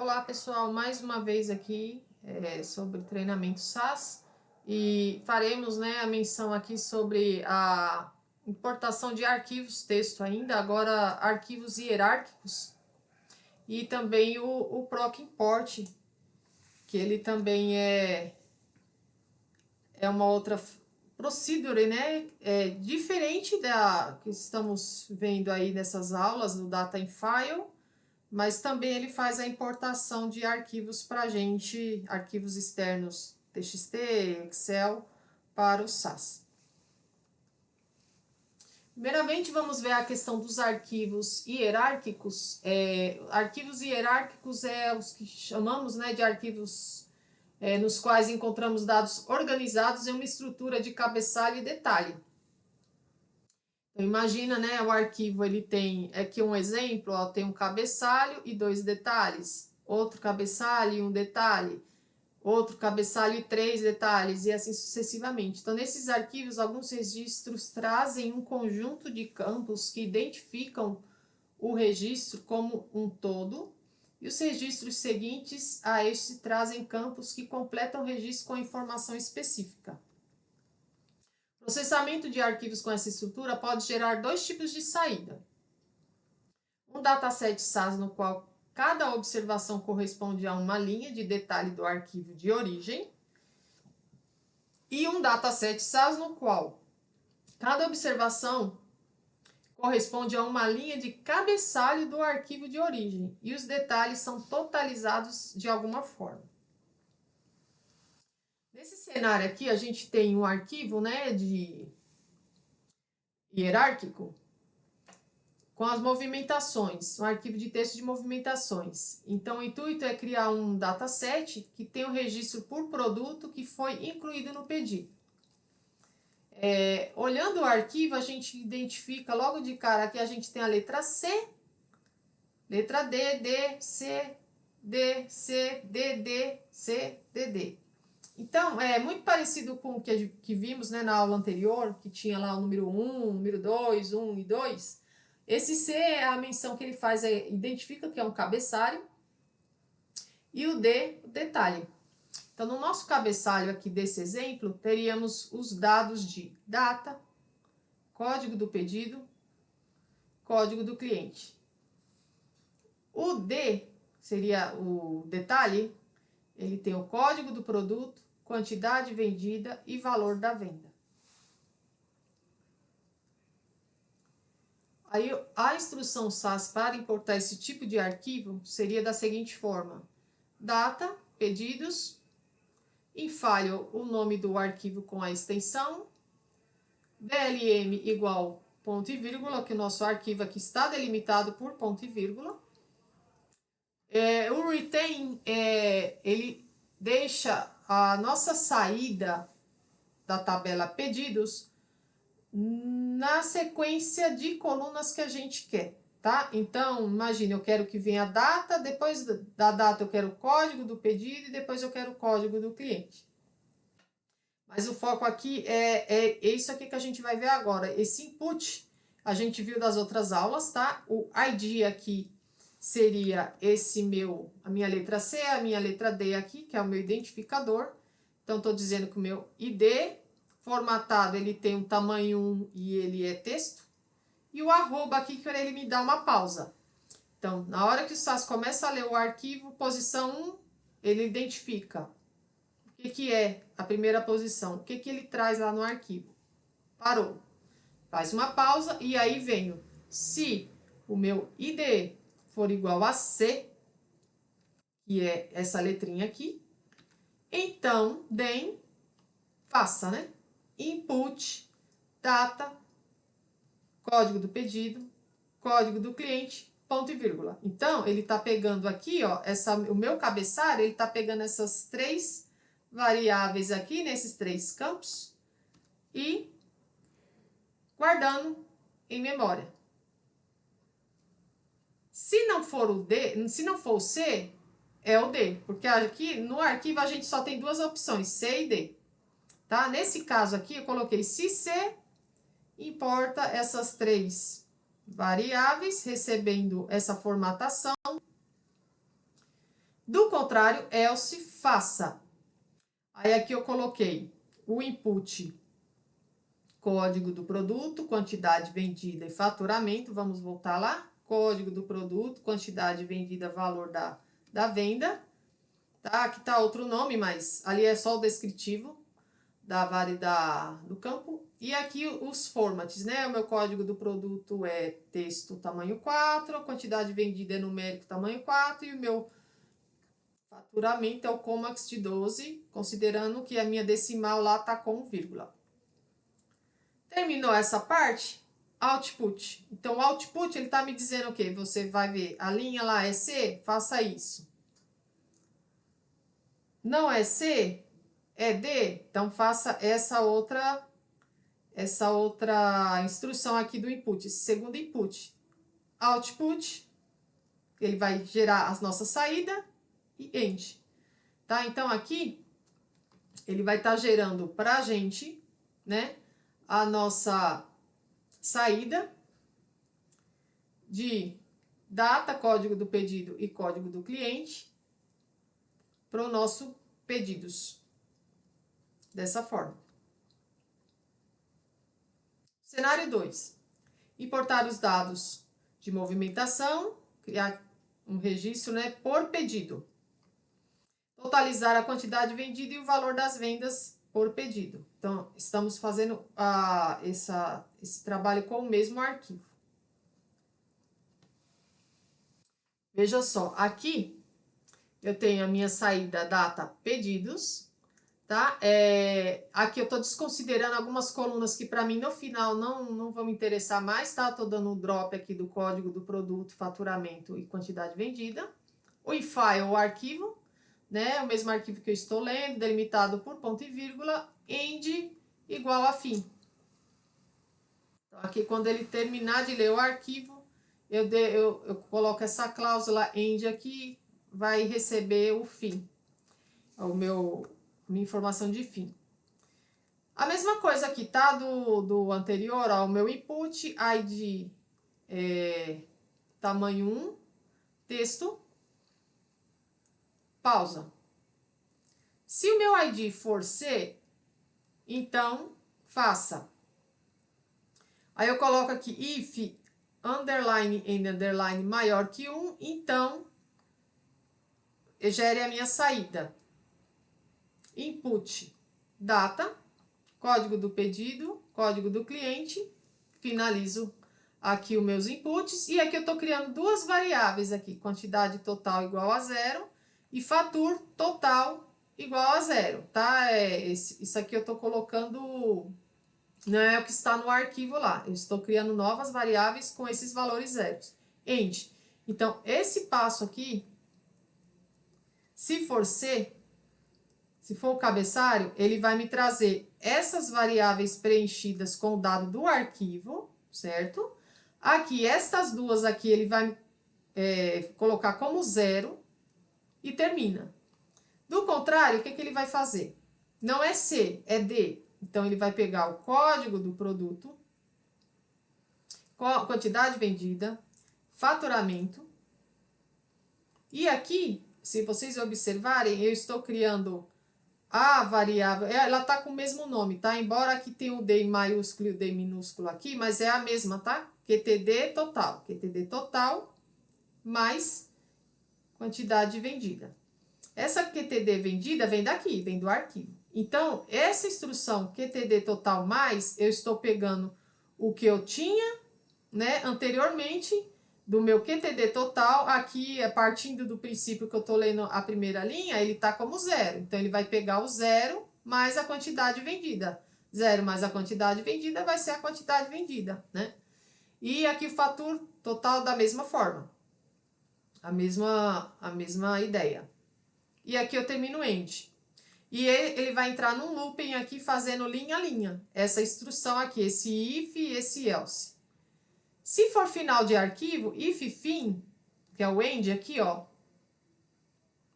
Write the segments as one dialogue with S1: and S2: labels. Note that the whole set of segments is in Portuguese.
S1: Olá pessoal, mais uma vez aqui sobre treinamento SAS e faremos a menção aqui sobre a importação de arquivos texto ainda, agora arquivos hierárquicos e também o proc import, que ele também é uma outra procedure, diferente da que estamos vendo aí nessas aulas do Data in File, mas também ele faz a importação de arquivos para a gente, arquivos externos TXT, Excel, para o SAS. Primeiramente, vamos ver a questão dos arquivos hierárquicos. Arquivos hierárquicos os que chamamos de arquivos nos quais encontramos dados organizados em uma estrutura de cabeçalho e detalhe. Então, imagina, o arquivo, ele tem, aqui um exemplo, tem um cabeçalho e 2 detalhes, outro cabeçalho e 1 detalhe, outro cabeçalho e 3 detalhes, e assim sucessivamente. Então, nesses arquivos, alguns registros trazem um conjunto de campos que identificam o registro como um todo, e os registros seguintes a este trazem campos que completam o registro com informação específica. Processamento de arquivos com essa estrutura pode gerar 2 tipos de saída. Um dataset SAS no qual cada observação corresponde a uma linha de detalhe do arquivo de origem, e um dataset SAS no qual cada observação corresponde a uma linha de cabeçalho do arquivo de origem, e os detalhes são totalizados de alguma forma. Nesse cenário aqui, a gente tem um arquivo de hierárquico com as movimentações, um arquivo de texto de movimentações. Então, o intuito é criar um dataset que tem o registro por produto que foi incluído no pedido. Olhando o arquivo, a gente identifica logo de cara que a gente tem a letra C, letra D, D, C, D, C, D, D, C, D, D. Então, é muito parecido com o que vimos na aula anterior, que tinha lá o número 1, número 2, 1 e 2. Esse C, a menção que ele faz identifica que é um cabeçalho, e o D, o detalhe. Então, no nosso cabeçalho aqui desse exemplo, teríamos os dados de data, código do pedido, código do cliente. O D seria o detalhe, ele tem o código do produto, quantidade vendida e valor da venda. Aí, a instrução SAS para importar esse tipo de arquivo seria da seguinte forma: data, pedidos, em file o nome do arquivo com a extensão, DLM igual ponto e vírgula, que o nosso arquivo aqui está delimitado por ponto e vírgula. O retain, ele deixa a nossa saída da tabela pedidos na sequência de colunas que a gente quer, tá? Então, imagine, eu quero que venha a data, depois da data eu quero o código do pedido e depois eu quero o código do cliente. Mas o foco aqui é isso aqui que a gente vai ver agora. Esse input a gente viu das outras aulas, tá? O ID aqui seria a minha letra C, a minha letra D aqui, que é o meu identificador. Então, estou dizendo que o meu ID formatado, ele tem um tamanho 1 e ele é texto. E o arroba aqui, que ele me dá uma pausa. Então, na hora que o SAS começa a ler o arquivo, posição 1, ele identifica o que é a primeira posição, o que ele traz lá no arquivo. Parou. Faz uma pausa e aí venho. Se o meu ID for igual a C, que é essa letrinha aqui, então, then, faça, input, data, código do pedido, código do cliente, ponto e vírgula. Então, ele está pegando aqui, o meu cabeçalho, ele está pegando essas 3 variáveis aqui, nesses 3 campos, e guardando em memória. Se não for o D, se não for o C, é o D, porque aqui no arquivo a gente só tem 2 opções, C e D. Tá? Nesse caso aqui, eu coloquei se C, importa essas 3 variáveis, recebendo essa formatação. Do contrário, else faça. Aí aqui eu coloquei o input, código do produto, quantidade vendida e faturamento. Vamos voltar lá. Código do produto, quantidade vendida, valor da venda. Tá? Aqui tá outro nome, mas ali é só o descritivo da do campo. E aqui os formats, né? O meu código do produto é texto tamanho 4, a quantidade vendida é numérico tamanho 4 e o meu faturamento é o Comax de 12, considerando que a minha decimal lá tá com vírgula. Terminou essa parte? Output. Então, o output, ele tá me dizendo o quê? Você vai ver, a linha lá é C? Faça isso. Não é C? É D? Então, faça essa outra instrução aqui do input, esse segundo input. Output, ele vai gerar as nossas saídas e end. Tá? Então, aqui, ele vai estar gerando para a gente, né, a nossa saída de data, código do pedido e código do cliente para o nosso pedidos. Dessa forma. Cenário 2. Importar os dados de movimentação, criar um registro, né, por pedido. Totalizar a quantidade vendida e o valor das vendas por pedido. Então, estamos fazendo esse trabalho com o mesmo arquivo. Veja só, aqui eu tenho a minha saída data pedidos, tá? Aqui eu estou desconsiderando algumas colunas que para mim no final não vão me interessar mais, tá? Estou dando um drop aqui do código do produto, faturamento e quantidade vendida. O file, o arquivo, né? O mesmo arquivo que eu estou lendo, delimitado por ponto e vírgula, end igual a fim. Então, aqui quando ele terminar de ler o arquivo, eu coloco essa cláusula end aqui, vai receber o fim, minha informação de fim. A mesma coisa aqui, tá? Do anterior, ó, o meu input, ID tamanho 1, texto, pausa. Se o meu ID for C, então faça. Aí eu coloco aqui if underline and underline maior que 1, então gere a minha saída. Input data, código do pedido, código do cliente, finalizo aqui os meus inputs e aqui eu estou criando duas variáveis aqui, quantidade total igual a 0 e fatur total igual a 0, tá? Isso aqui eu estou colocando, não é o que está no arquivo lá, eu estou criando novas variáveis com esses valores zeros. End. Então, esse passo aqui, se for C, se for o cabeçalho, ele vai me trazer essas variáveis preenchidas com o dado do arquivo, certo? Aqui, estas duas aqui, ele vai colocar como 0 e termina. Do contrário, o que ele vai fazer? Não é C, é D. Então, ele vai pegar o código do produto, quantidade vendida, faturamento. E aqui, se vocês observarem, eu estou criando a variável, ela tá com o mesmo nome, tá? Embora aqui tenha o D em maiúsculo e o D minúsculo aqui, mas é a mesma, tá? QTD total. QTD total mais quantidade vendida. Essa QTD vendida vem daqui, vem do arquivo. Então, essa instrução QTD total mais, eu estou pegando o que eu tinha, né, anteriormente, do meu QTD total, aqui, partindo do princípio que eu estou lendo a primeira linha, ele está como 0. Então, ele vai pegar o 0 mais a quantidade vendida. 0 mais a quantidade vendida vai ser a quantidade vendida, né? E aqui o fator total da mesma forma. A mesma ideia. E aqui eu termino end. E ele vai entrar num looping aqui, fazendo linha a linha. Essa instrução aqui, esse if e esse else. Se for final de arquivo, if fim, que é o end aqui, ó.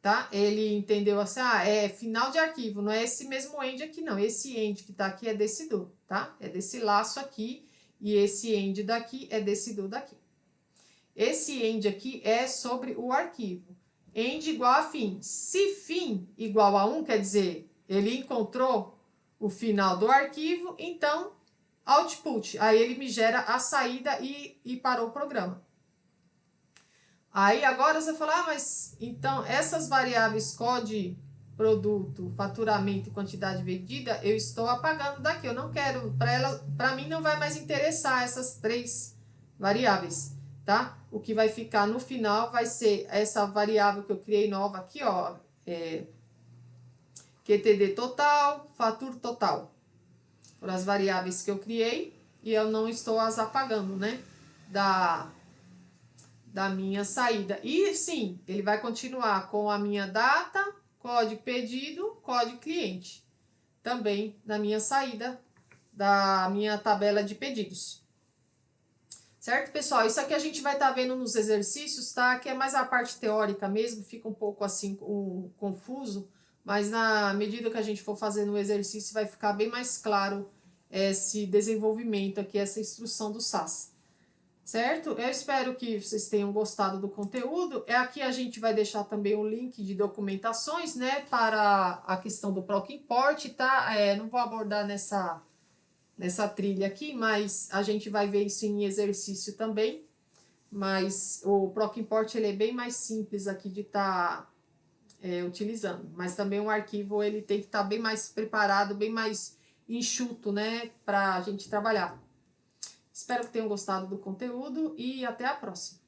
S1: Tá? Ele entendeu assim, é final de arquivo, não é esse mesmo end aqui, não. Esse end que tá aqui é desse do, tá? É desse laço aqui, e esse end daqui é desse do daqui. Esse end aqui é sobre o arquivo. end igual a fim. Se fim igual a 1, quer dizer, ele encontrou o final do arquivo, então output. Aí ele me gera a saída e parou o programa. Aí agora você fala, mas então essas variáveis COD, produto, faturamento e quantidade vendida, eu estou apagando daqui. Eu não quero, para mim não vai mais interessar essas 3 variáveis, tá? O que vai ficar no final vai ser essa variável que eu criei nova aqui, ó, QTD total, fatura total. Foram as variáveis que eu criei e eu não estou as apagando, né? Da minha saída. E sim, ele vai continuar com a minha data, código pedido, código cliente. Também na minha saída da minha tabela de pedidos. Certo, pessoal? Isso aqui a gente vai estar vendo nos exercícios, tá? Que é mais a parte teórica mesmo, fica um pouco assim confuso, mas na medida que a gente for fazendo o exercício vai ficar bem mais claro esse desenvolvimento aqui, essa instrução do SAS. Certo? Eu espero que vocês tenham gostado do conteúdo. Aqui a gente vai deixar também o link de documentações, né, para a questão do Proc Import, tá? Não vou abordar nessa trilha aqui, mas a gente vai ver isso em exercício também. Mas o Proc Import ele é bem mais simples aqui de estar utilizando. Mas também o arquivo ele tem que estar bem mais preparado, bem mais enxuto, né, para a gente trabalhar. Espero que tenham gostado do conteúdo e até a próxima.